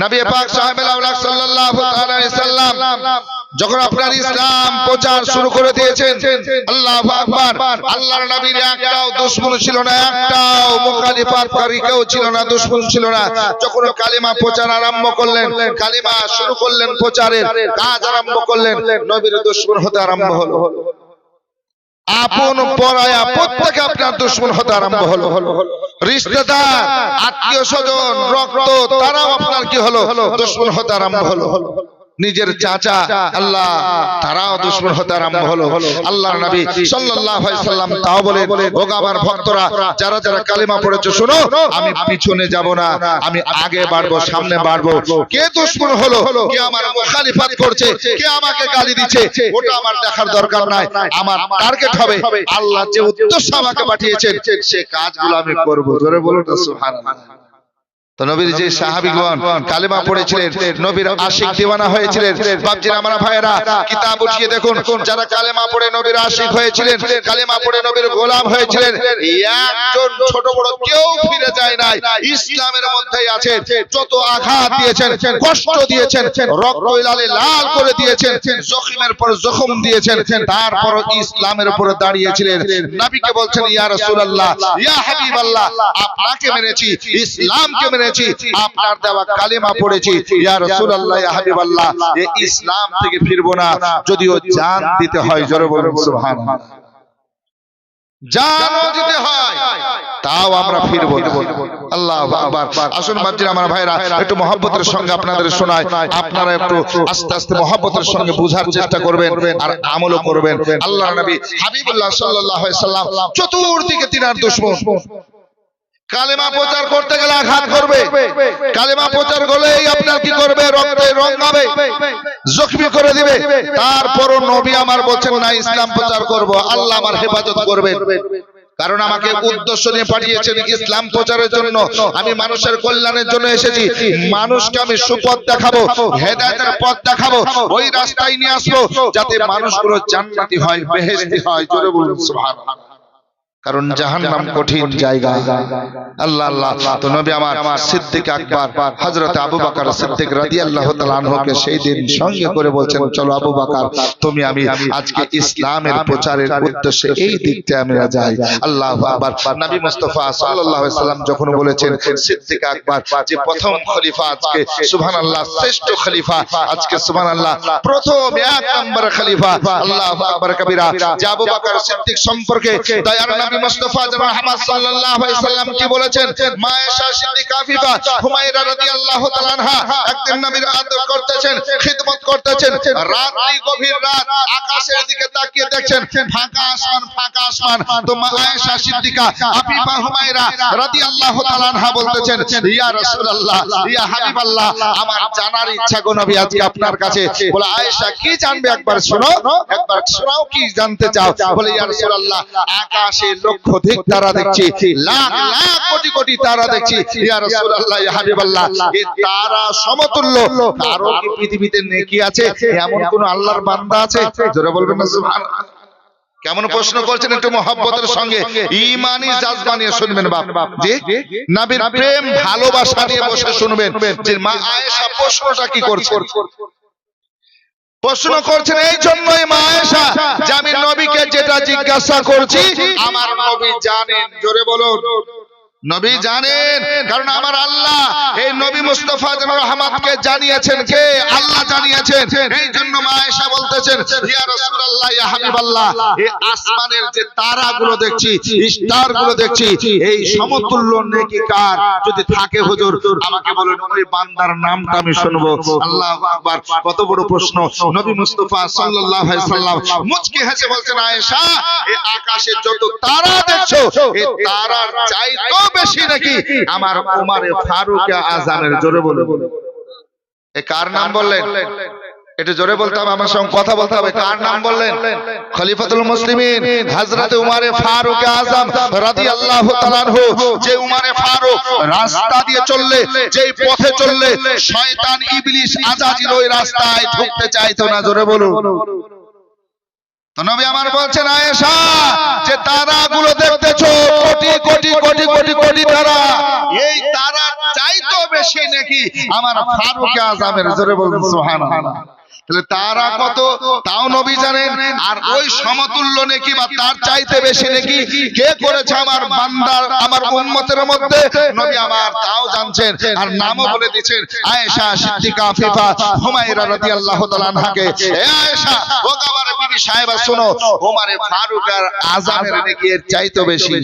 নবী পাক সাহেবুল আউলাদ সাল্লাল্লাহু তাআলা আলাইহি সাল্লাম যখন আপনার ইসলাম প্রচার শুরু করে দিয়েছেন, আল্লাহু আকবার, আল্লাহর নবীর একটাও দুশমন ছিল না, একটাও মুখালিফাতকারী কেউ ছিল না, দুশমন ছিল না। যখন কালিমা প্রচার আরম্ভ করলেন, কালিমা শুরু করলেন, প্রচারের কাজ আরম্ভ করলেন, নবীর দুশমন হতে আরম্ভ হলো। আপন পরায়া প্রত্যেকে আপনার দুশমন হতে আরম্ভ হলো। রিশতেদার, আত্মীয় স্বজন, রক্ত, তারাও আপনার কি হলো? দুশমন হতে আরম্ভ হলো। নিজের চাচা আল্লাহ, তারাও দুশমন হতে আরম্ভ হলো। আল্লাহর নবী সাল্লাল্লাহু আলাইহি সাল্লাম তাও বলে, ও আমার ভক্তরা, যারা যারা কালিমা পড়েছো শোনো, আমি পিছনে যাব না, আমি আগে বাড়বো, সামনে বাড়বো। কে দুশমন হলো, কে আমার মুখালিফাত করছে, কে আমাকে গালি দিচ্ছে, ওটা আমার দেখার দরকার নাই। আমার টার্গেট হবে আল্লাহ যে উদ্দেশ্য আমাকে পাঠিয়েছেন, সে কাজগুলো আমি করব। জোরে বলুন সুবহানাল্লাহ। তো নবীর যে সাহাবীগণ কালেমা পড়েছিলেন, নবীর আশিক দিওয়ানা হয়েছিলেন। বাপজিরা, আমার ভাইয়েরা, কিতাব উঠিয়ে দেখুন, যারা কালেমা পড়ে নবীর আশিক হয়েছিলেন, কালেমা পড়ে নবীর গোলাম হয়েছিলেন, একজন ছোট বড় কেউ ফিরে যায় নাই, ইসলামের মধ্যেই আছে। যত আঘাত দিয়েছেন, কষ্ট দিয়েছেন, রক্ত লালে লাল করে দিয়েছেন, জখমের পর জখম দিয়েছেন, তারপর ইসলামের উপরে দাঁড়িয়েছিলেন। নবীকে বলছেন, ইয়া রাসূলুল্লাহ, ইয়া হাবিবাল্লাহ, আপনাকে মেনেছি, ইসলামকে মেনেছি, আপনার দেওয়া কালিমা পড়েছি, ইয়া রাসূলুল্লাহ, ইয়া হাবিবাল্লাহ, এই ইসলাম থেকে ফিরবো না, যদিও জান দিতে হয়। জোরে বলুন সুবহানাল্লাহ। জানও দিতে হয়, তাও আমরা ফিরবো না। আল্লাহু আকবার। আসুন বাপজিরা, আমার ভাইরা, একটু মহব্বতের সঙ্গে আপনাদের শোনায়, আপনারা একটু আস্তে আস্তে মহব্বতের সঙ্গে বোঝার চেষ্টা করবেন আর আমলও করবেন। আল্লাহর নবী হাবিবুল্লাহ সাল্লাল্লাহু আলাইহি সাল্লাম চতুর্দিকে তিনার দুশমন। কালেমা প্রচার করতে গেলে আঘাত করবে, কালেমা প্রচার করলেই আপনার কি করবে? রক্তে রঙাবে, জখমি করে দিবে। তারপরও নবী আমার বলছেন, না, ইসলাম প্রচার করব, আল্লাহ আমার হেফাজত করবেন। কারণ আমাকে উদ্দেশ্য নিয়ে পাঠিয়েছেন ইসলাম প্রচারের জন্য। আমি মানুষের কল্যাণের জন্য এসেছি। মানুষকে আমি সুপথ দেখাবো, হেদায়েতের পথ দেখাবো, ওই রাস্তায় নিয়ে আসবো যাতে মানুষগুলো জান্নাতি হয়, বেহেশতি হয়। জোরে বলুন সুবহানাল্লাহ। কারণ জাহান্নাম কঠিন জায়গা। আল্লাহ আল্লাহ। তো নবী আমার সিদ্দিক আকবর হযরত আবু বকর সিদ্দিক রাদিয়াল্লাহু তাআলা আনহুকে সেই দিন সঙ্গে করে বলছেন, চলো আবু বকর, তুমি আমি আজকে ইসলামের প্রচারের উদ্দেশ্যে এই দিকটা আমরা যাই। আল্লাহু আকবার। নবী মুস্তাফা সাল্লাল্লাহু আলাইহি সাল্লাম যখন বলেছেন সিদ্দিক আকবর যে প্রথম খলিফা আজকে, সুবহানাল্লাহ, শ্রেষ্ঠ খলিফা আজকে, সুবহানাল্লাহ, প্রথম এক নম্বর খলিফা, আল্লাহু আকবার কবীরা, যে আবু বকর সিদ্দিক সম্পর্কে দয়ার নবী মুস্তাফা মুহাম্মদ সাল্লাল্লাহু আলাইহি সাল্লাম কি বলেছেন? মা আয়েশা সিদ্দিকা আফিফা হুমায়রা রাদিয়াল্লাহু তাআলা আনহা একদিন নবীর আদর করতেছেন, খিদমত করতেছেন, রাত্রি গভীর রাত, আকাশের দিকে তাকিয়ে দেখছেন ফাঁকা আসমান, ফাঁকা আসমান। তো মা আয়েশা সিদ্দিকা আফিফা হুমায়রা রাদিয়াল্লাহু তাআলা আনহা বলতেছেন, ইয়া রাসূলুল্লাহ, ইয়া হাবিবাল্লাহ, আমার জানার ইচ্ছা গো নবী আজকে আপনার কাছে। বলে, আয়েশা কি জানবে? একবার শোনো, একবার শোনাও, কি জানতে চাও? বলে, ইয়া রাসূলুল্লাহ, আকাশে লক্ষাধিক তারা দেখছি, লাখ লাখ কোটি কোটি তারা দেখছি, ইয়া রাসূলুল্লাহ, ইয়া হাবিবাল্লাহ, এই তারা সমতুল্য কারো কি পৃথিবীতে নেকি আছে? এমন কোন আল্লাহর বান্দা আছে? জোরে বলবেন না সুবহানাল্লাহ। কেমন প্রশ্ন করছেন? একটু মহব্বতের সঙ্গে ঈমানি জাজবা নিয়ে শুনবেন বাপ জি, নবীর প্রেম ভালোবাসা নিয়ে বসে শুনবেন যে মা আয়েশা প্রশ্নটা কি করছে। প্রশ্ন করছেন এই জন্যই মা আয়েশা যে আমি নবীকে যেটা জিজ্ঞাসা করছি আমার নবী জানেন। জোরে বলুন, নবী জানেন। কারণ আমার আল্লাহ এই নবী মুস্তাফা রহমতকে জানিয়েছেন। কে? আল্লাহ জানিয়েছেন। এই জন্য মা আয়েশা বলতেছেন, ইয়া রাসূলুল্লাহ, ইয়া হাবিবাল্লাহ, এই আসমানের যে তারাগুলো দেখছি, স্টারগুলো দেখছি, এই সমতুল্য নেকি কার যদি থাকে হুজুর আমাকে বলুন, ওই বান্দার নামটা আমি শুনবো। আল্লাহু আকবার। কত বড় প্রশ্ন! নবী মুস্তাফা সাল্লাল্লাহু আলাইহি সাল্লাম মুচকি হেসে বলছেন, আয়েশা, এই আকাশে যত তারা দেখছো, এই তারার চাইতেও বেশি নাকি আমার উমরে ফারুক আযমের। জোরে বলুন, এ কার নাম বললেন? একটু জোরে বলতে হবে, আমার সঙ্গে কথা বলতে হবে। কার নাম বললেন? খলিফাতুল মুসলিমিন হযরত উমরে ফারুক আযম রাদিয়াল্লাহু তাআলা আনহু। যে উমরে ফারুক রাস্তা দিয়ে চললে, যেই পথে চললে শয়তান ইবলিস আজাজিল ওই রাস্তায় ঢুকতে চাইতো না। জোরে বলুন। তো নবী আমার বলছেন, আয়েশা, যে তারাগুলো দেখতেছো কোটি কোটি কোটি কোটি কোটি তারা, এই তারার চাইতেও বেশি নাকি আমার ফারুক আজমের, জোরে বলুন সুবহানাল্লাহ। তাহলে তারা কত তাও নবী জানেন, আর ওই সমতুল্য নেকি বা তার চাইতে বেশি নেকি কে করেছে আমার বান্দার আমার উম্মতের মধ্যে, নবী আমার তাও জানছেন, আর নামও বলে দিয়েছেন আয়েশা সিদ্দিকা আফিফা হুমায়রা রাদিয়াল্লাহু তাআলা আনহাকে। এ আয়েশা, ও আমার বিবি সাহেবা শোনো, ওমরে ফারুক আর আজমের নেকি এর চাইতে বেশি।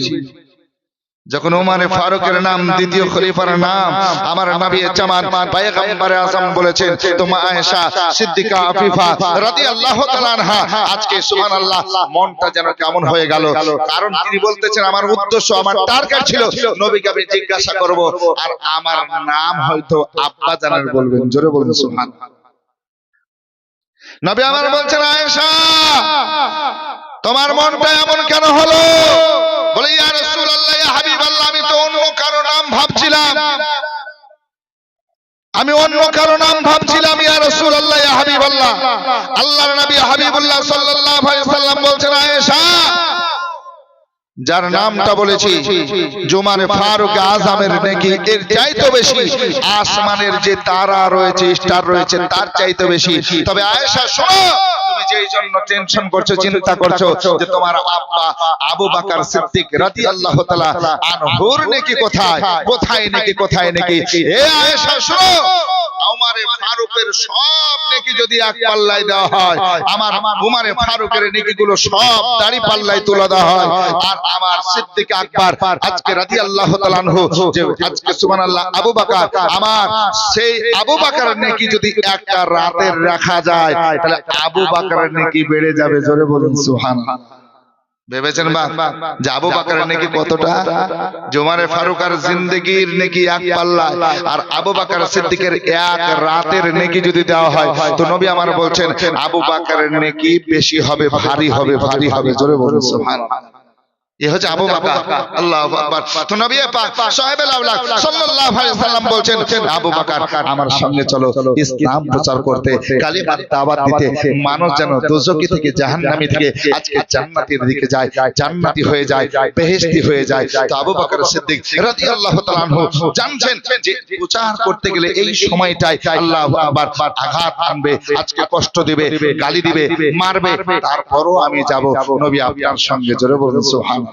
যখন ওমরে ফারুকের নাম দ্বিতীয় খলিফার নাম আমার নবী জামান পয়গম্বর আযম বলেছেন, তো মা আয়েশা সিদ্দিকা আফিফা রাদিয়াল্লাহু তাআলা আনহা আজকে সুবহানাল্লাহ মনটা যেন কেমন হয়ে গেল। কারণ তিনি বলতেছেন আমার উদ্দেশ্য আমার টার্গেট ছিল নবীকে আমি জিজ্ঞাসা করব, আর আমার নাম হয়তো আব্বা জানের বলবেন, জোরে বলুন সুবহানাল্লাহ। নবী আমার বলছেন আয়েশা তোমার মনটা এমন কেন হলো? বলে ইয়া রাসূলুল্লাহ ইয়া হাবিবাল্লাহ, আমি তো অন্য কারো নাম ভাবছিলাম, আমি অন্য কারো নাম ভাবছিলাম ইয়া রাসূলুল্লাহ ইয়া হাবিবাল্লাহ। আল্লাহর নবী হাবিবুল্লাহ সাল্লাল্লাহু আলাইহি সাল্লাম বলছেন আয়েশা যার নামটা বলেছি জুমারে ফারুক আজমের নেকি এর চাইতে বেশি আসমানের যে তারা রয়েছে স্টার রয়েছে তার চাইতে বেশি। তবে আয়েশা শোনো, তুমি যেই জন্য টেনশন করছো চিন্তা করছো যে তোমার আব্বা আবু বকর সিদ্দিক রাদিয়াল্লাহু তাআলা আনহুর নেকি কোথায় কোথায় নেকি কোথায় নেকি, এ আয়েশা শোনো, ওমরে ফারুকের সব নেকি যদি এক পাল্লায় দেওয়া হয়, আমার ওমরে ফারুকের নেকিগুলো সব দাড়ি পাল্লায় তুলে দেওয়া হয়, আর আমার সিদ্দিক আকবর আজকে রাদিয়াল্লাহু তাআলা আনহু যে আজকে সুবহানাল্লাহ আবু বকর, আমার সেই আবু বকরের নেকি যদি একটা রাতের রাখা যায় তাহলে আবু বকরের নেকি বেড়ে যাবে, জোরে বলুন সুবহানাল্লাহ। ভেবেছেন বা যে আবু বকরের নেকি কতটা? ওমরে ফারুক আর জিন্দেগীর নেকি এক পাল্লা, আর আবু বকর সিদ্দিকের এক রাতের নেকি যদি দেওয়া হয় তো নবী আমার বলছেন আবু বকরের নেকি বেশি হবে, ভারী হবে, ভারী হবে, জোরে বলুন সুবহানাল্লাহ। এ হচ্ছে আবু বকর, আল্লাহু আকবার। তো নবী পাক সাহেবুল আওলাদ সাল্লাল্লাহু আলাইহি সাল্লাম বলছেন আবু বকর আমার সঙ্গে চলো ইসলাম প্রচার করতে, কালিমার দাওয়াত দিতে, মানুষ যেন দোজখী থেকে জাহান্নামী থেকে আজকে জান্নাতের দিকে যায়, জান্নাতি হয়ে যায়, বেহেশতি হয়ে যায়। তো আবু বকর সিদ্দিক রাদিয়াল্লাহু তাআলা আনহু জানছেন যে প্রচার করতে গেলে এই সময়টায় আল্লাহু আকবার আঘাত আনবে, আজকে কষ্ট দিবে, গালি দিবে, মারবে, তারপরও আমি যাব নবী আপনার সঙ্গে, জোরে বলুন সুবহানাল্লাহ।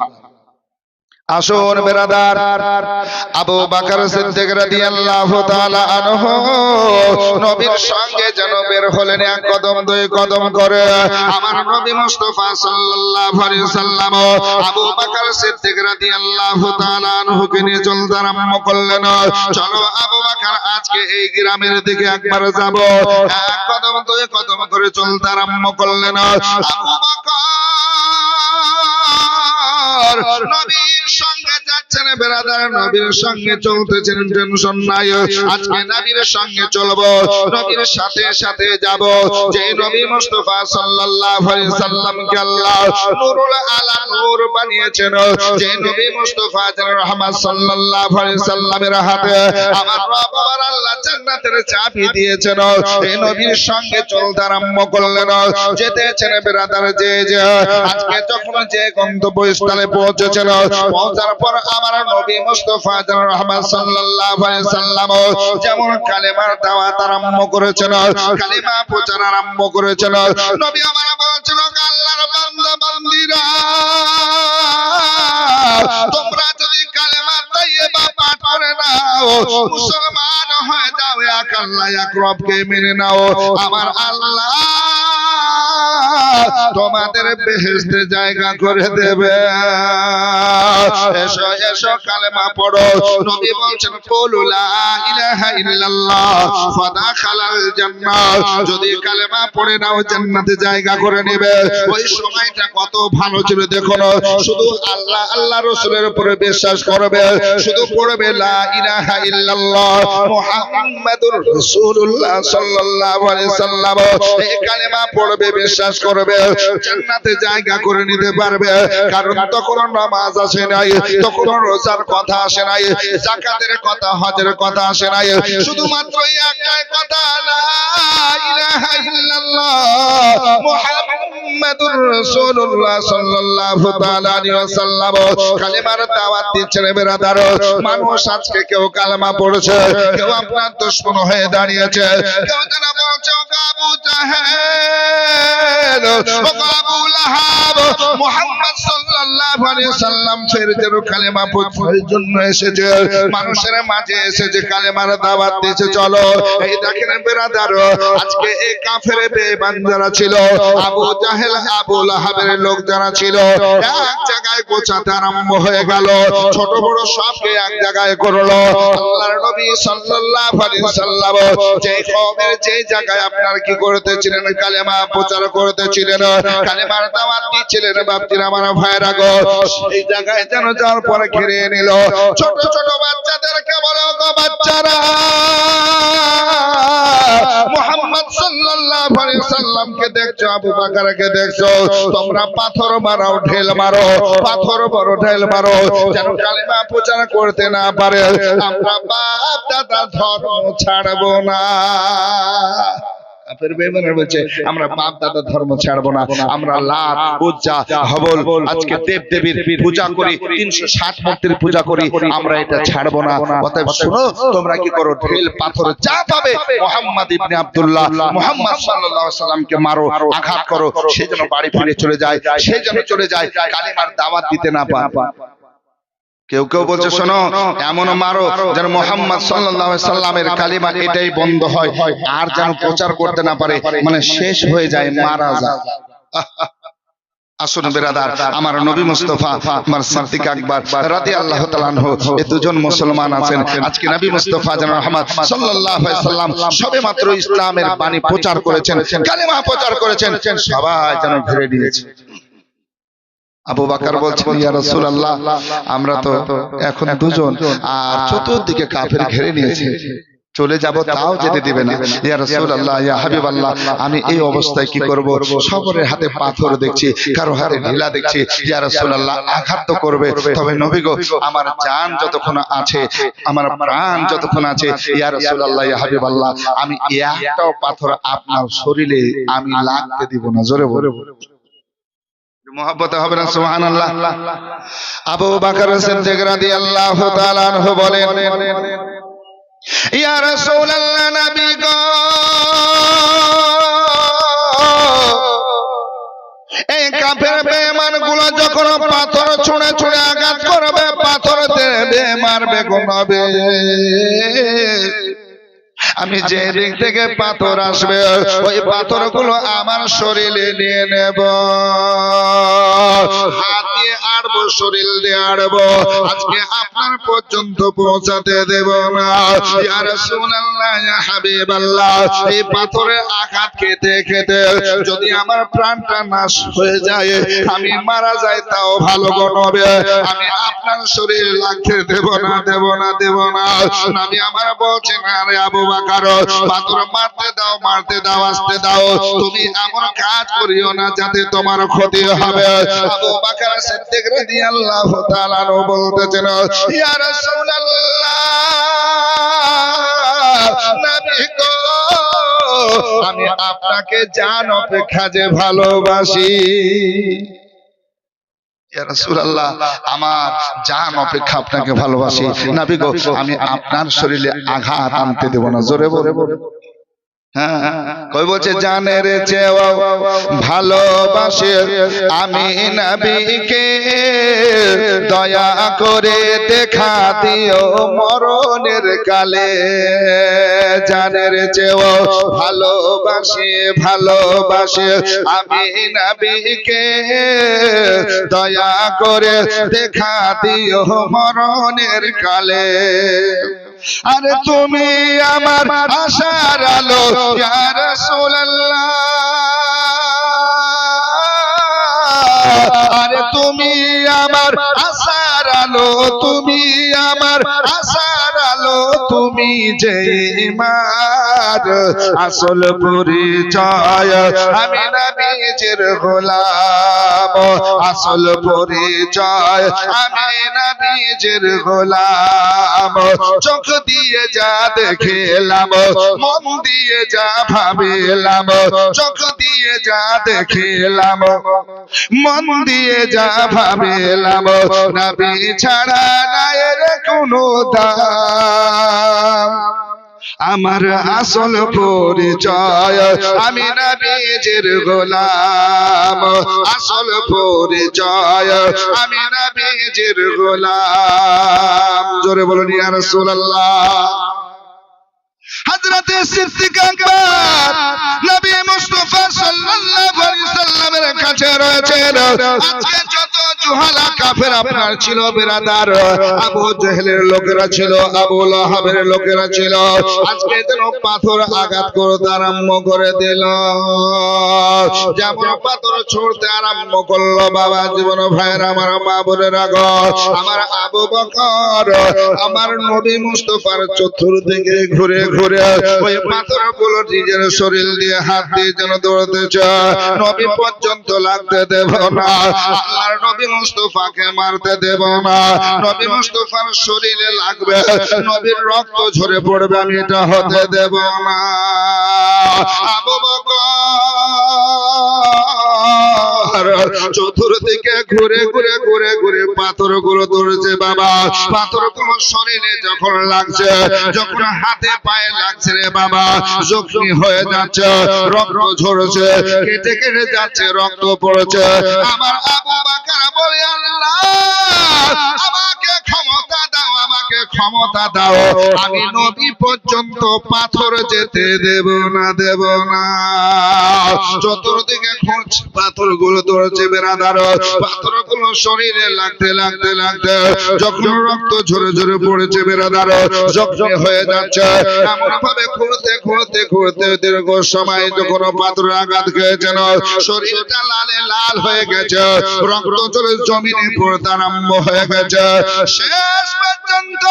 আসুন বেরাদার, আবু বকর সিদ্দিক রাদিয়াল্লাহু তাআলা আনহু নবীর সঙ্গে যেন বের হলেন এক কদম দুই কদম করে। আমার নবী মুস্তাফা সাল্লাল্লাহু আলাইহি সাল্লাম আবু বকর সিদ্দিক রাদিয়াল্লাহু তাআলা আনহুকে নিয়ে চলতে আরম্ভ করলেন। চলো আবু বকর আজকে এই গ্রামের দিকে একবার যাব। এক কদম দুই কদম করে চলতে আরম্ভ করলেন। আবু বকর নবীর সঙ্গে যাচ্ছেন বেরাদার, নবীর সঙ্গে চলতেছেন, টেনশন নাই, আজকে নবীর সঙ্গে চলবো, নবীর সাথে সাথে যাব। যে নবী মুস্তাফা সাল্লাল্লাহু আলাইহি সাল্লামকে আল্লাহ নূরুল আলা নূর বানিয়েছেন, যে নবী মুস্তাফা জানের রহমত সাল্লাল্লাহু আলাইহি সাল্লামের হাতে আমার রব আমার আল্লাহ জান্নাতের চাবি দিয়েছেন, এই নবীর সঙ্গে চলতে আরম্ভ করলেন। যেতেছেন বেরাদার, যে আজকে যখন যে গন্তব্যস্থলে পৌঁছেছেন, পৌঁছার পর আমার নবী মুস্তাফা জানের রহমত সাল্লাল্লাহু আলাইহি সাল্লাম যেমন কালেমার দাওয়াত আরম্ভ করেছেন, কালেমা প্রচার আরম্ভ করেছেন। নবী আমার বলছেন আল্লাহর বান্দা বান্দীরা, তোমরা যদি কালেমা তাইয়্যিবা পাঠ করে নাও, মুসলমান হয়ে যাও, এক আল্লাহ এক রবকে মেনে নাও, আমার আল্লাহ তোমাদের বেহেশতে জায়গা করে দেবে। এসো এসো কালেমা পড়ো। নবী বলছেন কুলু লা ইলাহা ইল্লাল্লাহ ফাদাখালাল জান্নাহ, যদি কালেমা পড়ে নাও জান্নাতে জায়গা করে নেবে। ওই সময়টা কত ভালো ছিল দেখুন, শুধু আল্লাহ আল্লাহ রাসূলের উপরে বিশ্বাস করবে, শুধু পড়বে লা ইলাহা ইল্লাল্লাহ মুহাম্মাদুর রাসূলুল্লাহ সাল্লাল্লাহু আলাইহি সাল্লাম, এই কালেমা পড়বে, বিশ্বাস করবে, জান্নাতে জায়গা করে নিতে পারবে। কারণ তখন নামাজ আসে নাই, তখন রোজার কথা আসে নাই, যাকাতের কথা, হজের কথা আসে নাই, শুধুমাত্র একটাই কথা লা ইলাহা ইল্লাল্লাহ মুহাম্মাদুর মুহাম্মাদুর রাসূলুল্লাহ সাল্লাল্লাহু তাআলা আলাইহি ওয়াসাল্লাম কালেমার দাওয়াত দিচ্ছেন বেরাদার। মানুষ আজকে কেউ কালেমা পড়েছে, কেউ আপনার দুশমন হয়ে দাঁড়িয়েছে, কেউ যেন বলছে আবু জাহেল, আবু লাহাব, মুহাম্মদ সাল্লাল্লাহু আলাইহি ওয়াসাল্লাম ফেরেজের কালেমা পড়ার জন্য এসেছে, মানুষের মাঝে এসেছে কালেমার দাওয়াত দিয়েছে। চলো এই দেখেন বেরাদার, আজকে এই কাফের বেঈমান যারা ছিল, আবু জাহেল আবু লাহাবের লোক যারা ছিল, এক জায়গায় গোছাতে আরম্ভ হয়ে গেল, ছোট বড় সবকে এক জায়গায় করলো। আল্লাহর নবী সাল্লাল্লাহু আলাইহি ওয়াসাল্লাম যে কওমের যে জায়গায় আপনার কি করতেছিলেন, কালেমা প্রচার করতেছিলেন, কালেমার দাওয়াত দিচ্ছিলেন, বাপজিরা আমার ভাইরা গো, এই জায়গায় যেন যাওয়ার পরে ঘিরে নিল। ছোট ছোট বাচ্চাদেরকে বলো, গো বাচ্চারা, মুহাম্মদ সাল্লাল্লাহু আলাইহি ওয়াসাল্লামকে দেখছো, আবু বকরকে দেখছো, তোমরা পাথর মারো, ঢেল মারো, পাথর বড় ঢেল মারো, যেন কালেমা প্রচার করতে না পারে। আমরা বাপ দাদা ধর্ম ছাড়বো না। কাফের বেঈমানরা বলছে আমরা বাপ দাদা ধর্ম ছাড়বো না, আমরা লাত উজ্জা হবল আজকে দেব দেবীর পূজা করি, 360 মূর্তির পূজা করি, আমরা এটা ছাড়বো না। অতএব শুনো, তোমরা কি করো, ঢেল পাথর যা পাবে মুহাম্মদ ইবনে আব্দুল্লাহ মুহাম্মদ সাল্লাল্লাহু আলাইহি সাল্লামকে মারো, আঘাত করো, সে যেন বাড়ি ফিরে চলে যায়, সে যেন চলে যায়, কালেমার দাওয়াত দিতে না পারে। কেউ কেউ বলছে শোনো, এমন মারো যেন মুহাম্মদ সাল্লাল্লাহু আলাইহি সাল্লামের কালিমা এটাই বন্ধ হয়, আর যেন প্রচার করতে না পারে, মানে শেষ হয়ে যায়, মারা যায়। আসুন বেরাদার, আমার নবী মুস্তাফা, আমার সিদ্দিক আকবর রাদিয়াল্লাহু তাআলা আনহু, এই দুজন মুসলমান আছেন। আজকে নবী মুস্তাফা জান রহমত সাল্লাল্লাহু আলাইহি সাল্লাম সবে মাত্র ইসলামের বাণী প্রচার করেছেন, কালিমা প্রচার করেছেন, সবাই যেন ঘিরে নিয়েছে। আবু বকর বলছেন, ইয়া রাসূলুল্লাহ, আমরা তো এখন দুজন, আর চতুর্দিকে কাফের ঘিরে নিয়েছে, চলে যাব তাও যেতে দিবে না। ইয়া রাসূলুল্লাহ, ইয়া হাবিবাল্লাহ, আমি এই অবস্থায় কি করব? সবরের হাতে পাথর দেখছি, কারো হাতে ঢিলা দেখছি। ইয়া রাসূলুল্লাহ, আঘাত তো করবে, তবে নবী গো, আমার জান যতক্ষণ আছে, আমার প্রাণ যতক্ষণ আছে, ইয়া রাসূলুল্লাহ, ইয়া হাবিবাল্লাহ, আমি একটাও পাথর আপনার শরীরে আমি লাগতে দিব না। জোরে বলো, মুহাব্বতে হবে না? সুবহানাল্লাহ। আবু বকর সিদ্দিক রাদিয়াল্লাহু তাআলা আনহু বলেন, ইয়া রাসূলুল্লাহ, নবী গো, এই কাফের বেঈমান গুলো যখন পাথর ছুঁড়ে ছুঁড়ে আঘাত করবে, পাথর দেবে, মারবে গো নবী, আমি যে দিক থেকে পাথর আসবে, ওই পাথরগুলো আমার শরীরে নিয়ে নেব, হাত দিয়ে আড়বো, শরীর দিয়ে আড়বো, আজকে আপনার পর্যন্ত পৌঁছাতে দেব না। ইয়া রাসূলুল্লাহ, ইয়া হাবিবাল্লাহ, এই পাথরে আঘাত খেতে খেতে যদি আমার প্রাণটা নাশ হয়ে যায়, আমি মারা যাই, তাও ভালো গো নবী, আমি আপনার শরীর লাগতে দেব না, দেব না, দেব না। নবী আমার বলছেন, আরে আবু বকর, পাথর মারতে দাও, মারতে দাও, আসতে দাও, তুমি এমন কাজ করিও না যাতে তোমার ক্ষতি হবে। আবু বকর সিদ্দিক রাদিয়াল্লাহু তাআলা আনহু বলতেছেন, ইয়া রাসূলুল্লাহ, নবী গো, আমি আপনাকে জান অপেক্ষা যে ভালোবাসি। ইয়া রাসূলুল্লাহ, আমার জান অপেক্ষা আপনাকে ভালোবাসি। নবী গো, আমি আপনার শরীরে আঘাত আনতে দেব না। জোরে বলে, হ্যাঁ, কই বলছে, জানের চেয়েও ভালোবাসি আমি নবীকে, দয়া করে দেখা দিও মরণের কালে। জানের চেয়েও ভালোবাসি, ভালোবাসি আমি নবীকে, দয়া করে দেখা দিও মরণের কালে। আরে তুমি আমার আশার আলো, ইয়া রাসূলুল্লাহ, আরে তুমি আমার আশার আলো, তুমি আমার আশার আলো তুমি যে ইমার আসল পরিচয় আমি নবীজির গোলাম আসল পরিচয় আমি নবীজির গোলাম চোখ দিয়ে যা দেখলাম মন দিয়ে যা ভাবিলাম চোখ দিয়ে যা দেখলাম মন দিয়ে যা ভাবিলাম নবী ছাড়া নাই রে কোনো দাম আমার আসল পরিচয় আমি নবীজির গোলাম আসল পরিচয় আমি নবীজির গোলাম জোরে বলুন ইয়া রাসূলুল্লাহ হযরতে সিদ্দিক আকবর নবী মুস্তাফা সাল্লাল্লাহু আলাইহি সাল্লামের কাছে রয়েছেন আজকে যত জুহালা কাফের আপনার ছিল বিরাদার আবু জেহেলের লোকেরা ছিল আবু লাহাবের লোকেরা ছিল আজকে যেন পাথর আঘাত করতে আরম্ভ করে দিল যেমন পাথর ছুঁড়তে আরম্ভ করলো বাবা জীবন ভাইয়ের আমার মা বোনের আগো আমার আবু বকর আমার নবী মুস্তাফার চতুর্দিকে ঘুরে ঘুরে ওই পাথরগুলো নিজের শরীর দিয়ে হাত দিয়ে যেন দৌড়তেছে নবী পর্যন্ত লাগতে দেব না আল্লাহর নবী মুস্তাফাকে মারতে দেব না নবী মুস্তাফার শরীরে লাগবে নবীর রক্ত ঝরে পড়বে আমি এটা হতে দেব না আবু বকর চতুর্দিকে ঘুরে ঘুরে ঘুরে ঘুরে পাথরগুলো ধরেছে বাবা পাথরগুলো শরীরে যখন লাগছে যখন হাতে পায়ে লাগছে রে বাবা জখমি হয়ে যাচ্ছে রক্ত ঝরছে কেটে কেটে যাচ্ছে রক্ত পড়ছে আমার আবু বকর বলে আল্লাহ আমাকে ক্ষমতা দাও আমাকে ক্ষমতা দাও আমি নবী পর্যন্ত পাথর যেতে দেব না চতুর্দিকে খুঁজছে পাথরগুলো ধরেছে বেরাদার পাথরগুলো শরীরে লাগতে লাগতে লাগতে যখন রক্ত ঝরে ঝরে পড়েছে বেরাদার জখমি হয়ে যাচ্ছে এমন ভাবে ঘুরতে ঘুরতে ঘুরতে দীর্ঘ সময় যখন পাথর আঘাত খেয়েছেন শরীরটা লালে লাল হয়ে গেছে রক্ত চলে জমিনে পড়তে আরম্ভ হয়ে গেছে শেষ পর্যন্ত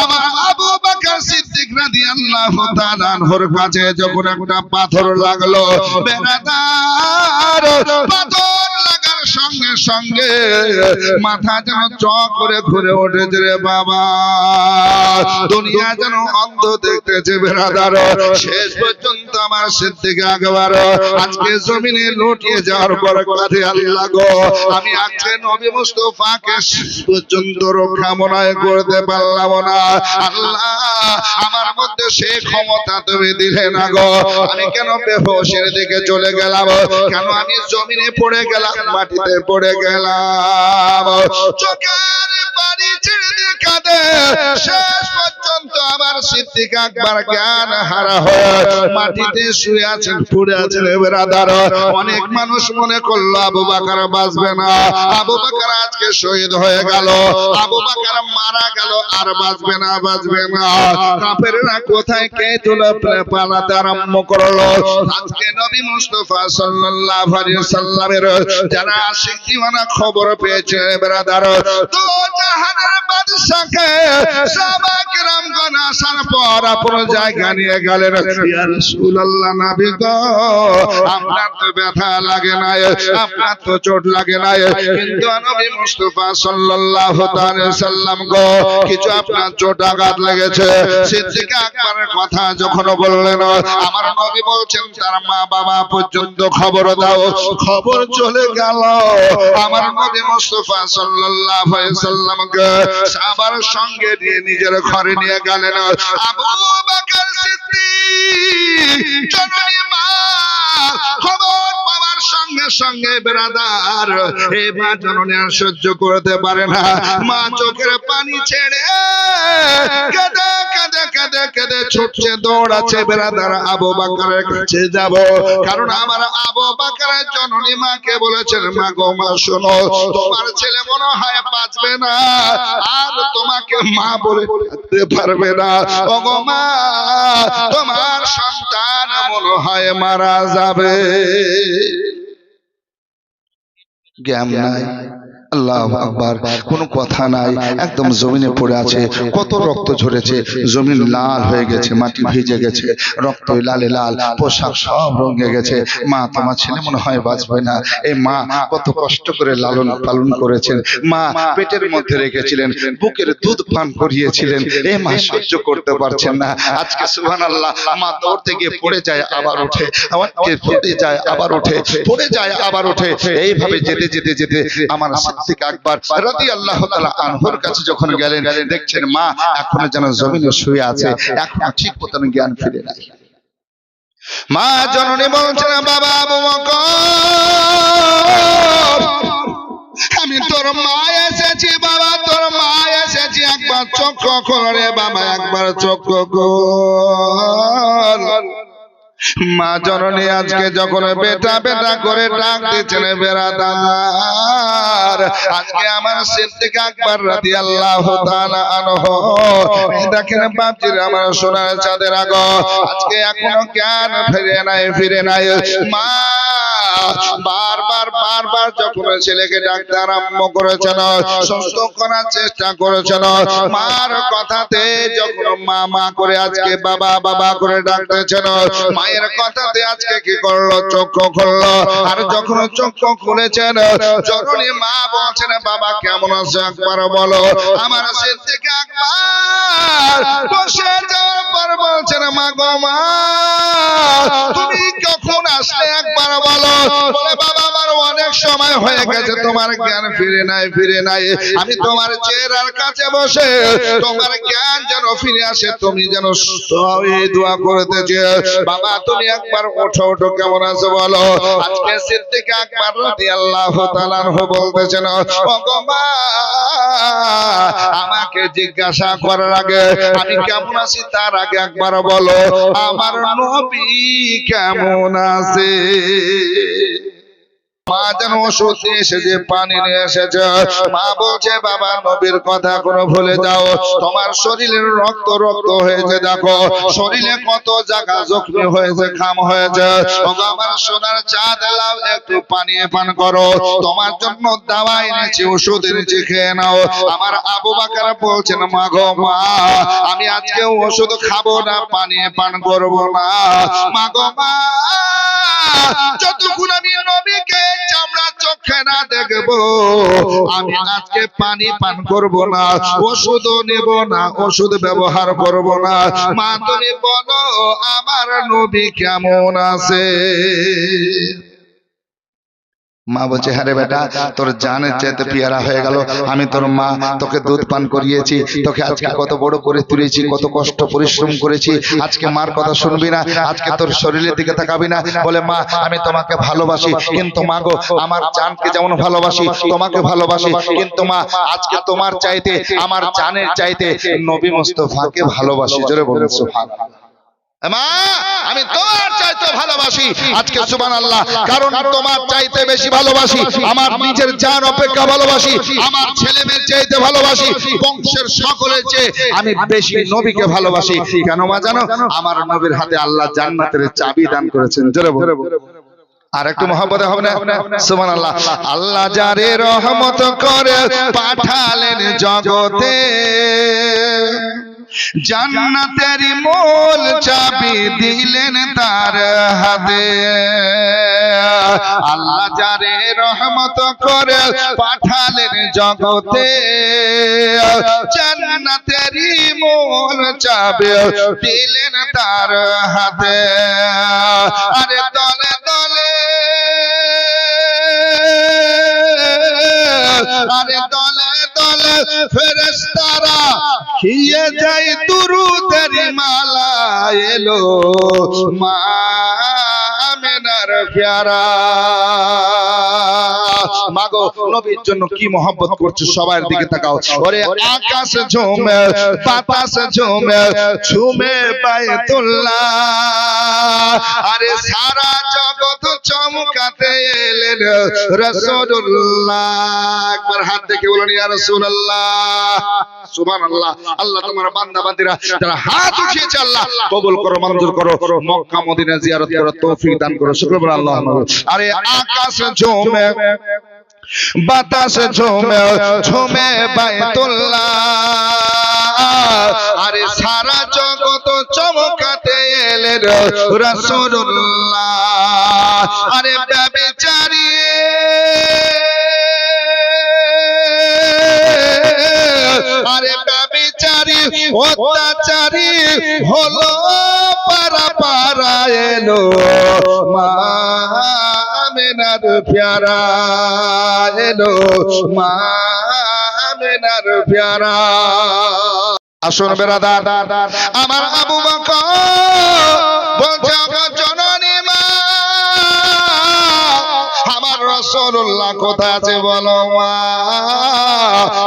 আমার আবু বকর সিদ্দিক রাদিয়াল্লাহু তাআলা আনহুর কাছে যখন একটা পাথর লাগলো বেরাদার পাথর লাগার সঙ্গে সঙ্গে মাথা যেন চক করে ঘুরে উঠেছে রে বাবা দুনিয়া যেন অন্ধ দেখতেছে বেরাদার শেষ পর্যন্ত আমার সিদ্দিক আকবর আজকে জমিনে লুটিয়ে যাওয়ার পর কাঁদে আল্লাহ গো আমি আজকে নবী মুস্তাফাকে পর্যন্ত রক্ষা মনে করতে পারলাম না আল্লাহ আমার মধ্যে সেই ক্ষমতা তুমি দিলে না গো আমি কেন বেহুশের দিকে চলে গেলাম কেন আমি জমিনে পড়ে গেলাম মাটিতে পড়ে গেলাম চোখের পানি ছেড়ে দিয়ে কাঁদে শেষ পর্যন্ত আমার সিদ্দিক আকবর জ্ঞান হারা হয়ে মাটিতে শুয়ে আছেন পড়ে আছেন বেরাদার অনেক মানুষ মনে করলো আবু বকর বাঁচবে না আবু বকর আজকে শহীদ হয়ে গেল আবু বকর মারা গেল আর বাঁচবে না কাফেররা কোথায় কে তুলে পালাতে আরম্ভ করলো আজকে নবী মুস্তাফা সাল্লাল্লাহু আলাইহি সাল্লামের যারা আশিক দিওয়ানা খবর পেয়েছে বেরাদার তো জাহানের বাদশাকে সাহাবা কিরামগণ আসার পর আপন জায়গা নিয়ে গেলেন ইয়া রাসূলুল্লাহ নবী গো আপনার তো ব্যথা লাগে না আপনার তো চোট লাগে না কিন্তু নবী মুস্তাফা সাল্লাল্লাহু আলাইহি সাল্লাম গো কিছু আপনার চোট আঘাত লেগেছে সিদ্দিক আকবরের কথা যখন বললেন আমার নবী বলছেন তার মা বাবা পর্যন্ত খবর দাও খবর চলে গেল আমার নবী মুস্তাফা সাল্লাল্লাহু আলাইহি সাল্লামকে সাহাবার সঙ্গে নিয়ে নিজের ঘরে নিয়ে গেলেন আবু বকর সিদ্দিক জননী মা খবর পাওয়ার সঙ্গে সঙ্গে বেরাদার এই মা জননী আর সহ্য করতে পারে না মা চোখের পানি ছেড়ে কেঁদে কেঁদে কেঁদে কেঁদে ছুটছে দৌড়াচ্ছে বেরাদার আবু বকরের কাছে যাব কারণ আমার আবু বকরের জননী মাকে বলেছেন মা গো মা শোনো তোমার ছেলে মনে হয় বাঁচবে না আর তোমাকে মা বলে ডাকতে পারবে না ও গো মা তোমার সন্তান মনে হয় মারা যাবে জ্ঞান নাই আল্লাহু আকবার। কোনো কথা নাই, একদম জমিনে পড়ে আছে, কত রক্ত ঝরেছে, জমিন লাল হয়ে গেছে, মাটি ভিজে গেছে, রক্ত লালে লাল, পোশাক সব রঙে গেছে। মা, তোমার ছেলে মনে হয় বাঁচবে না। এই মা কত কষ্ট করে লালন পালন করেছেন, মা পেটের মধ্যে রেখেছিলেন, বুকের দুধ পান করিয়েছিলেন, এই মা সহ্য করতে পারছেন না। আজকে সুবহানাল্লাহ, মা দৌড়তে গিয়ে পড়ে যায় আবার ওঠে, আমাকে পড়ে যায় আবার ওঠে, পড়ে যায় আবার ওঠে। এইভাবে যেতে যেতে যেতে আমার সিদ্দিক আকবর রাদিয়াল্লাহু তাআলা আনহুর কাছে যখন গেলেন, দেখছেন মা এখনো যেন জমিনে শুয়ে আছে, এখনো ঠিক মতন জ্ঞান ফিরে নাই। মা জননী বলছেন, বাবা আবু বকর, আমি তোর মা এসেছি, বাবা তোর মা এসেছি, একবার চক্ষু খোল রে বাবা, একবার চক্ষু খোল। মা জননী আজকে যখন বেটা বেটা করে ডাক দিচ্ছেন বেরাদার, আজকে আমার সিদ্দিক আকবর রাদিয়াল্লাহু তাআলা আনহু, দেখেন বাপজির আমার সোনার চাঁদের আগো, আজকে এখনো জ্ঞান ফিরে নাই। মা বারবার যখন ছেলেকে ডাকতে আরম্ভ করেছেন, সুস্থ করার চেষ্টা করেছেন, মার কথাতে যখন মা মা করে আজকে বাবা বাবা করে ডাকতেছেন, মায়ের কথাতে আজকে কি করলো, চক্ষু খুললো। আর যখন চক্ষু খুলেছেন, যখনই মা বলছেন বাবা কেমন আছে একবার বলো, আমার সিদ্দিক আকবর বসে যাওয়ার পর বলছেন, মা গো মা তুমি কখন আসলে একবার বলো। বলে বাবা আমার অনেক সময় হয়ে গেছে, তোমার জ্ঞান ফিরে নাই, আমি তোমার চেহারার কাছে বসে তোমার জ্ঞান যেন ফিরে আসে, তুমি যেন সুস্থ হয়ে দোয়া করতেছে। বাবা তুমি একবার ওঠো, কেমন আছো বলো। আজকে সিদ্দিক আকবর রাদিয়াল্লাহু তাআলা আনহু বলতেছেন, ও গো মা আমাকে জিজ্ঞাসা করার আগে আমি কেমন আছি তার আগে একবার বলো আমার নবী কেমন আছে। মা যেন ওষুধ নিয়ে এসেছে, পানি নিয়ে এসেছে, মা বলছে বাবা নবীর কথা কোনো ভুলে যাও, তোমার শরীরের রক্ত হয়েছে, দেখো শরীরে কত জায়গা জখমি হয়েছে, খাম হয়েছে, আমার সোনার চাঁদ লাও একটু পানি পান করো, তোমার জন্য দাওয়া এনেছি, ওষুধ এনেছি, খেয়ে নাও। আমার আবু বকর বলছেন, মা গো মা আমি আজকে ওষুধ খাবো না, পানি পান করবো না, মা গো মা যতক্ষণ আমি নবীকে চামড়া চোখে না দেখবো আমি আজকে পানি পান করব না, ওষুধও নেব না, ওষুধ ব্যবহার করব না। মা তুমি বলো আমার নবী কেমন আছে। মা বলছে, হ্যাঁ রে বেটা তোর জানের চাইতে পেয়ারা হয়ে গেল, আমি তোর মা, তোকে দুধ পান করিয়েছি, তোকে আজকে কত বড় করে তুলেছি, কত কষ্ট পরিশ্রম করেছি, আজকে মার কথা শুনবি না, আজকে তোর শরীরের দিকে তাকাবি না। বলে মা আমি তোমাকে ভালোবাসি, কিন্তু মা গো আমার জানকে যেমন ভালোবাসি তোমাকে ভালোবাসি, কিন্তু মা আজকে তোমার চাইতে আমার জানের চাইতে নবী মুস্তাফাকে ভালোবাসি। জোরে বলুন সুবহানাল্লাহ। মা আমি তোমার চাইতে ভালোবাসি আজকে সুবহানাল্লাহ, কারণ তোমার চাইতে বেশি ভালোবাসি, আমার নিজের জান অপেক্ষা ভালোবাসি, আমার ছেলে মেয়ের চাইতে ভালোবাসি, বংশের সকলের চেয়ে আমি বেশি নবীকে ভালোবাসি। কেন মা জানো, আমার নবীর হাতে আল্লাহ জান্নাতের চাবি দান করেছেন। জোরে বলুন। আর একটু মহব্বতে হবে না, সুবহানাল্লাহ। আল্লাহ যারে রহমত করে পাঠালেন জগতে, জান্নাতের মূল চাবি দিলেন তার হাতে। আল্লাহ যারে রহমত করে পাঠালেন জগতে, জান্নাতের মূল চাবি দিলেন তার হাতে। আরে দলে দলে, আরে দলে দলে ফেরেশতারা খিয়ে যায় দুরুদের মালা, এলো মা আমিনার প্যারা। মাগো নবীর জন্য কি মহব্বত করছো, সবার দিকে তাকাও। ওরে আকাশ ঝুমে বাতাস ঝুমে ঝুমে বায়তুল্লাহ, আরে সারা জগৎ চমকাতে এলেন রাসূলুল্লাহ। একবার হাত দেখে বলুন ইয়া রাসূলুল্লাহ। সুবহানাল্লাহ। আল্লাহ তোমার বান্দা বান্দীরা যারা হাত উঠিয়েছে আল্লাহ কবুল করো, মঞ্জুর করো, মক্কা মদিনা জিয়ারত করার তৌফিক দান করো। শুকর বলে আল্লাহ। আরে আকাশ ঝুমে বাতাস ঝুমে ঝুমে বাইতুল্লাহ, আরে সারা জগৎ চমকাতে এলেন রাসূলুল্লাহ। আরে ব্যভিচারী আরে ব্যভিচারী অত্যাচারী হলো পারা পারা এলো মা আমিনার প্যারা, এলো মা আমিনার প্যারা। আসুন বেরাদার, আমার আবু বকর বলছে জননী মা, আমার রাসূলুল্লাহ কোথায় আছে বলো মা?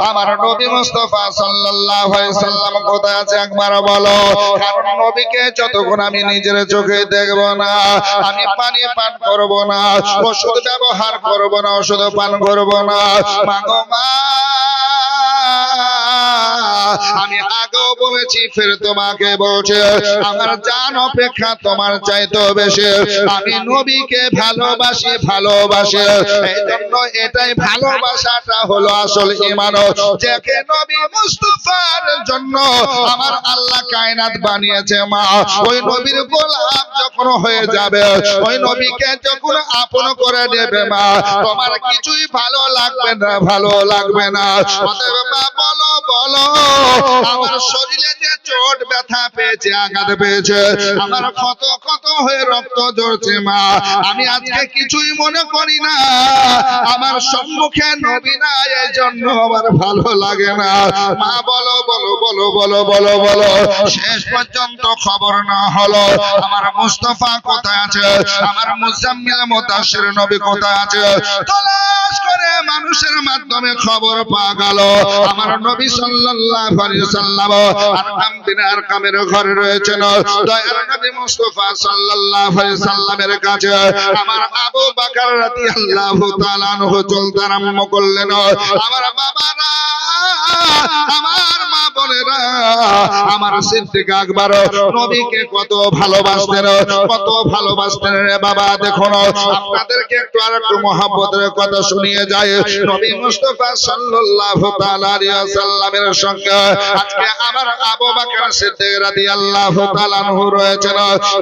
আমার নবী মুস্তাফা সাল্লাল্লাহু আলাইহি সাল্লাম কোথায় আছে একবার বলো? কারণ নবীকে যতক্ষণ আমি নিজের চোখে দেখব না, আমি পানি পান করব না, ওষুধ ব্যবহার করব না, ওষুধ পান করব না। মাগো মা, আমি আগেও বলেছি, ফের তোমাকে বলছি, আমার জান অপেক্ষা তোমার চাইতে বেশি আমি নবীকে ভালোবাসি, ভালোবাসি। এই জন্য এটাই ভালোবাসাটা হলো আসল ঈমান, যাকে নবী মুস্তাফার জন্য আমার আল্লাহ কায়নাত বানিয়েছে মা। ওই নবীর গোলাম যখন হয়ে যাবে, ওই নবীকে যখন আপন করে নেবে মা, তোমার কিছুই ভালো লাগবে না, ভালো লাগবে না। অতএব মা বলো বলো, আমার শরীরে যে চোট ব্যথা পেয়েছে, আঘাত পেয়েছে, আমার কত কত হয়ে রক্ত ঝরছে মা, আমি আজকে কিছুই মনে করি না। আমার সম্মুখে নবী না, এই জন্য আমার ভালো লাগে না মা। বলো বলো বলো বলো বলো বলো। শেষ পর্যন্ত খবর না হলো আমার মুস্তাফা কোথায় আছে, আমার মুজাম্মিল মুদাশশির নবী কোথায় আছে। তালাশ করে মানুষের মাধ্যমে খবর পাওয়া গেল আমার নবী সাল্লাল্লাহু আলাইহি সাল্লাম আরকাম বিন আরকামের ঘরে রয়েছেন। দয়ার নবী মুস্তাফা সাল্লাল্লাহু আলাইহি সাল্লামের কাছে আমার আবু বকর রাদিয়াল্লাহু তাআলা আনহু চলতে আরম্ভ করলেন। আমার বাবারা, আমার মা বোনেরা, আমার সিদ্দিক আকবর নবীকে কত ভালোবাসতেন, কত ভালোবাসতেন রে বাবা। দেখুন, আপনাদেরকে একটু আর একটু মহব্বতের কথা শুনিয়ে যায়। নবী মুস্তাফা সাল্লাল্লাহু তাআলা আলাইহি ওয়াসাল্লামের সঙ্গে আজকে আমার আবু বকর সিদ্দিক রাদিয়াল্লাহু তাআলা আনহু রয়েছেন।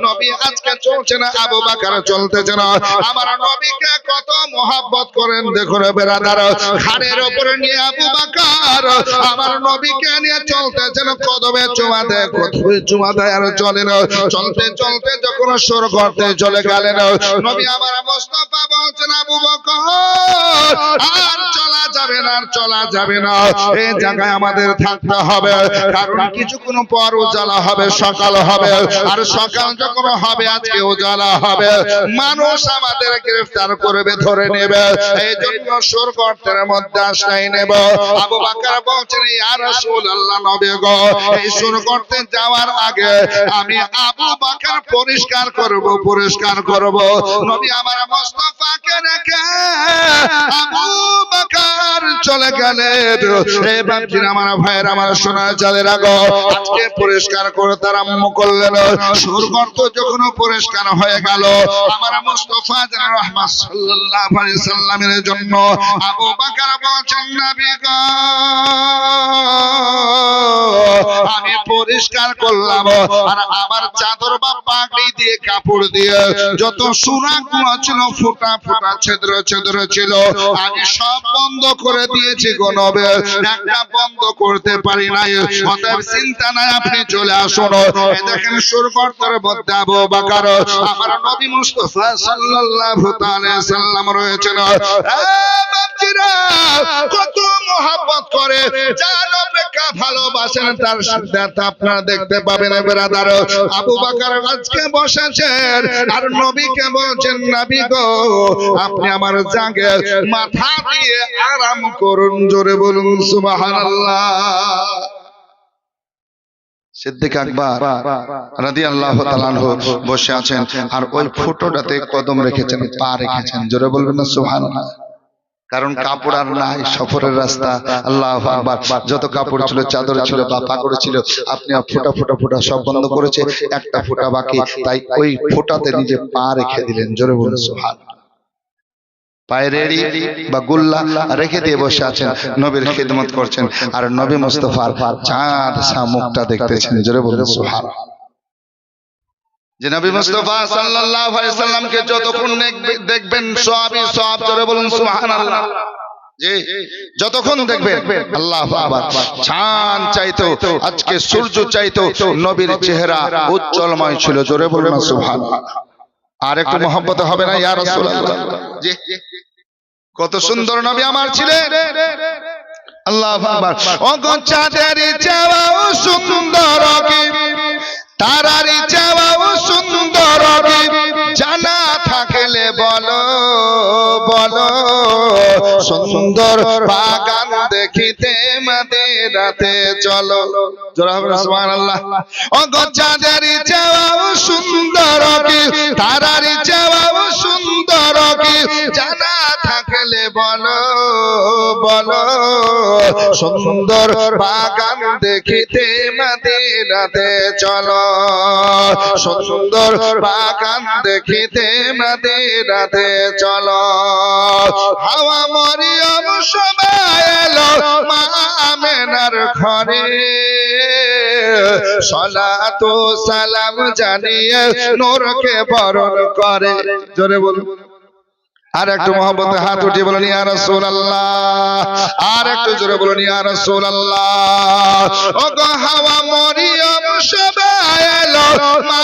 নবী আজকে চলছেন, আবু বকর চলতেছেন। আমার নবীকে কত মহব্বত করেন দেখুন বেরাদার। ঘাড়ের উপরে নিয়ে আবু বকর আমার নবীকে নিয়ে চলতেছেন, কদমে চুমা দেয়, কদমে চুমা দেয় আর চলেন। চলতে চলতে যখন সুর করতে চলে গেলেন, নবী আমার মুস্তাফা বলছেন, আবু বকর আর চলা যাবে না, আর চলা যাবে না, এই জায়গায় আমাদের থাকতে হবে। কারণ কিছুক্ষণ পর উজালা হবে, সকাল হবে, আর সকাল যখন হবে আজকে উজালা হবে, মানুষ আমাদের গ্রেফতার করবে, ধরে নেবে। এই জন্য সুর গর্তের মধ্যে আশ্রয় নেব। আবু বকর বলছেন, ইয়া রাসূলুল্লাহ নবী গো, এই সুর গর্তে যাওয়ার আগে আমি আবু বকর পরিষ্কার করব, পরিষ্কার করব। নবী আমার মুস্তাফাকে রেখে আবু বকর চলে গেলেন। এই বাপজির আমার ভাইয়ের, আমার সোনা চাঁদের আগো আজকে পরিষ্কার করতে আরম্ভ করলেন। সুর গর্ত যখন পরিষ্কার হয়ে গেল, আমার মুস্তাফা জান রাহমাত সাল্লাল্লাহু আলাইহি সাল্লামের জন্য আবু বকর বলছেন, নবী গো আমি পরিষ্কার করলাম, আর আমার চাদর বা পাগড়ি দিয়ে, কাপড় দিয়ে যত সুরাগুলো ছিল, ফোঁটা ফোঁটা ছিদ্র ছিদ্র ছিল, আমি সব বন্ধ করে দিয়েছি গো নবী, একটা বন্ধ করতে পারি নাই। অতএব চিন্তা নাই, আপনি চলে আসুন। এই দেখেন সুর গর্তের মধ্যে আবু বকর আমার নবী মুস্তাফা সাল্লাল্লাহু আলাইহি সাল্লাম রয়েছেন। কত মহব্বত করে, যার অপেক্ষা ভালোবাসেন তার সাথে আপনারা দেখতে পাবেন বেরাদার। আবু বকর আজকে বসেছেন আর নবীকে বলছেন, নবী গো আপনি আমার জাগে মাথা দিয়ে আরাম করুন। জোরে বলুন সুবহানাল্লাহ। সিদ্দিক আকবর রাদিয়াল্লাহু তাআলা আনহু বসে আছেন, আর ওই ফটোটাতে কদম রেখেছেন, পা রেখেছেন। জোরে বলবেন না সুবহানাল্লাহ। কারণ কাপড় আর নাই, সফরের রাস্তা। আল্লাহু আকবার। যত কাপড় ছিল, চাদর ছিল বা পাগড়ি ছিল, আপনি ফোঁটা ফোঁটা ফোঁটা সব বন্ধ করেছে, একটা ফোঁটা বাকি, তাই ওই ফোঁটাতে নিজে পা রেখে দিলেন। জোরে বলুন সুবহানাল্লাহ। পায়রেড়ি বা গুল্লা রেখে দিয়ে বসে আছেন, নবীর খিদমত করছেন, আর নবী মুস্তাফার চাঁদ সা মুখটা দেখতেছেন। জোরে বলুন সুবহানাল্লাহ। যে নবী মুস্তাফা সাল্লাল্লাহু আলাইহি সাল্লামকে যতক্ষণ দেখবেন সওয়াবই সওয়াব। জোরে বলুন সুবহানাল্লাহ। জি, যতক্ষণ দেখবেন আল্লাহু আকবার। চাঁদ চাইতো, আজকে সূর্য চাইতো নবীর চেহারা উজ্জ্বলময় ছিল। জোরে বলুন সুবহানাল্লাহ। আর একটু মহব্বত হবে না ইয়া রাসূলুল্লাহ? জি, কত সুন্দর নবী আমার ছিলেন। আল্লাহু আকবার। ও গো চাঁদের চাওয়াও সুন্দর কি, তারার চাওয়াও সুন্দর কি, জানা থাকলে বলো বলো, সুন্দর বাগান দেখিতে মদিনাতে চলো। জোরে বলুন সুবহানাল্লাহ। ও গো চাঁদের চাওয়াও সুন্দর কি, তারার চাওয়াও সুন্দর কি, জানা থাকলে বলো বলো, সুন্দর বাগান দেখিতে মদিনাতে চলো, সুন্দর বাগান দেখিতে মদিনাতে চলো। হাওয়া মরিয়ম সবাই এলো মা আমেনার ঘরে, সালাত ও সালাম জানিয়ে নূরকে বরণ করে। জোরে বলুন। আর একটু মহব্বতে হাত উঠিয়ে বলুন ইয়া রাসূলুল্লাহ। আর একটু জোরে বলুন ইয়া রাসূলুল্লাহ। ও গো হাওয়া মরিয়ম সবাই এলো মা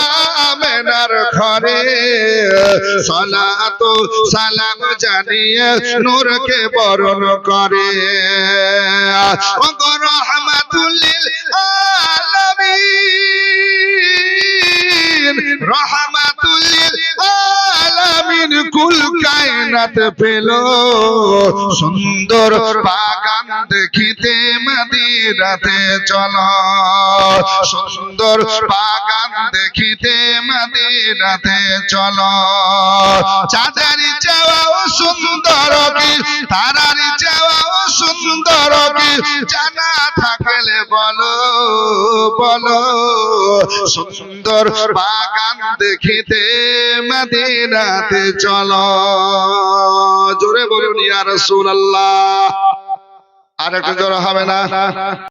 আমেনার ঘরে, সালাত ও সালাম জানিয়ে নূরকে বরণ করে। ও গো রাহমাতুল লিল আলামিন, রাহমাতুল লিল আলামিন, কুল কায়নাত পেল সুন্দর বাগান দেখিতে মদিনাতে চলো, সুন্দর বাগান দেখিতে মদিনাতে চলো। চাঁদের চাওয়াও সুন্দর কি, তারার চাওয়াও সুন্দর কি, জানা থাকলে বলো বলো, সুন্দর বাগান দেখিতে মদিনাতে চলো। জোরে বলুন ইয়া রাসূলুল্লাহ। আর একটু জোরে হবে না?